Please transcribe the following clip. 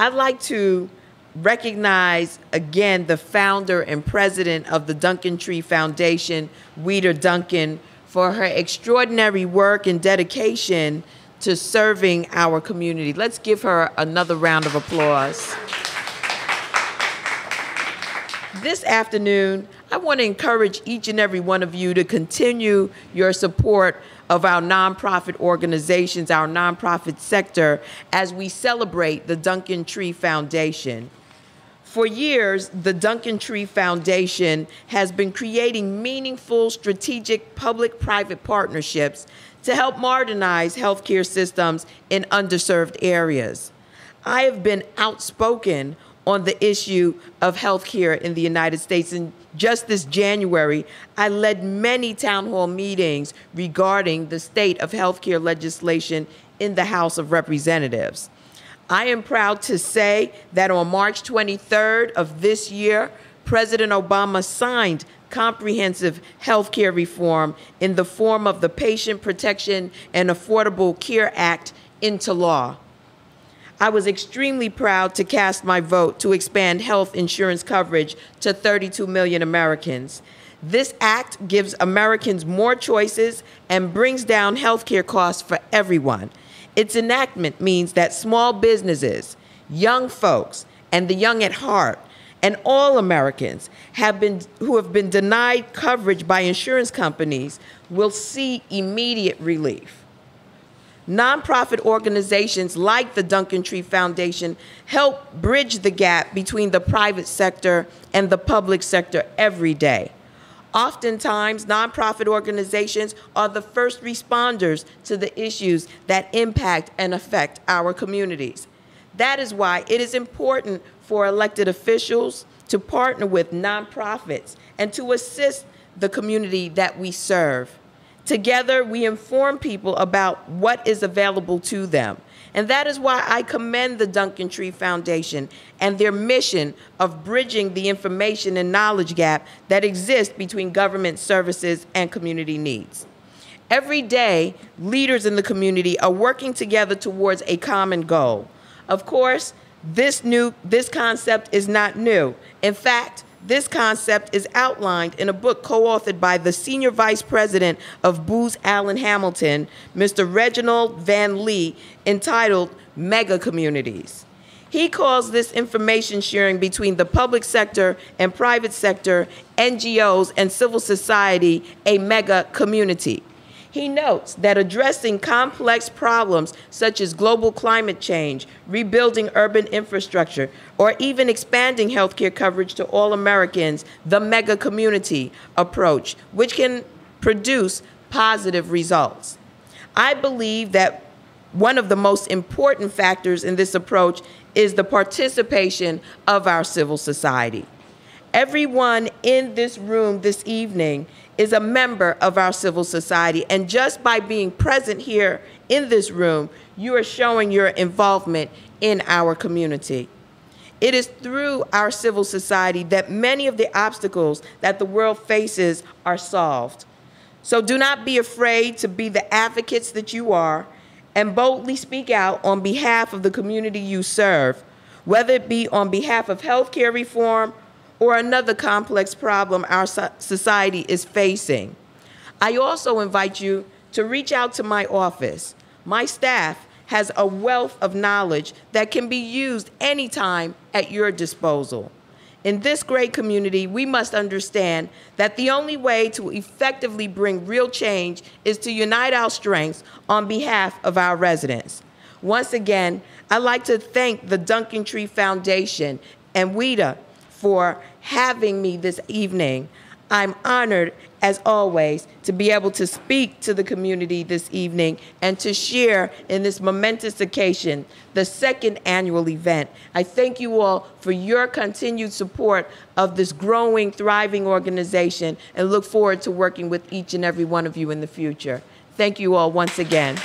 I'd like to recognize again the founder and president of the Duncan Tree Foundation, Duncan, for her extraordinary work and dedication to serving our community. Let's give her another round of applause. This afternoon, I want to encourage each and every one of you to continue your support of our nonprofit organizations, our nonprofit sector, as we celebrate the Duncan Tree Foundation. For years, the Duncan Tree Foundation has been creating meaningful, strategic public-private partnerships to help modernize healthcare systems in underserved areas. I have been outspoken on the issue of healthcare in the United States, and just this January, I led many town hall meetings regarding the state of healthcare legislation in the House of Representatives. I am proud to say that on March 23rd of this year, President Obama signed comprehensive health care reform in the form of the Patient Protection and Affordable Care Act into law. I was extremely proud to cast my vote to expand health insurance coverage to 32 million Americans. This act gives Americans more choices and brings down health care costs for everyone. Its enactment means that small businesses, young folks, and the young at heart, and all Americans who have been denied coverage by insurance companies will see immediate relief. Nonprofit organizations like the Duncan Tree Foundation help bridge the gap between the private sector and the public sector every day. Oftentimes, nonprofit organizations are the first responders to the issues that impact and affect our communities. That is why it is important for elected officials to partner with nonprofits and to assist the community that we serve. Together, we inform people about what is available to them. And that is why I commend the Duncan Tree Foundation and their mission of bridging the information and knowledge gap that exists between government services and community needs. Every day, leaders in the community are working together towards a common goal. Of course, this concept is not new. In fact, this concept is outlined in a book co-authored by the Senior Vice President of Booz Allen Hamilton, Mr. Reginald Van Lee, entitled Mega Communities. He calls this information sharing between the public sector and private sector, NGOs, and civil society a mega community. He notes that addressing complex problems such as global climate change, rebuilding urban infrastructure, or even expanding healthcare coverage to all Americans, the mega community approach, which can produce positive results. I believe that one of the most important factors in this approach is the participation of our civil society. Everyone in this room this evening is a member of our civil society, and just by being present here in this room, you are showing your involvement in our community. It is through our civil society that many of the obstacles that the world faces are solved. So do not be afraid to be the advocates that you are and boldly speak out on behalf of the community you serve, whether it be on behalf of healthcare reform or another complex problem our society is facing. I also invite you to reach out to my office. My staff has a wealth of knowledge that can be used anytime at your disposal. In this great community, we must understand that the only way to effectively bring real change is to unite our strengths on behalf of our residents. Once again, I'd like to thank the Duncan Tree Foundation and WIDA for having me this evening. I'm honored, as always, to be able to speak to the community this evening and to share in this momentous occasion, the second annual event. I thank you all for your continued support of this growing, thriving organization and look forward to working with each and every one of you in the future. Thank you all once again.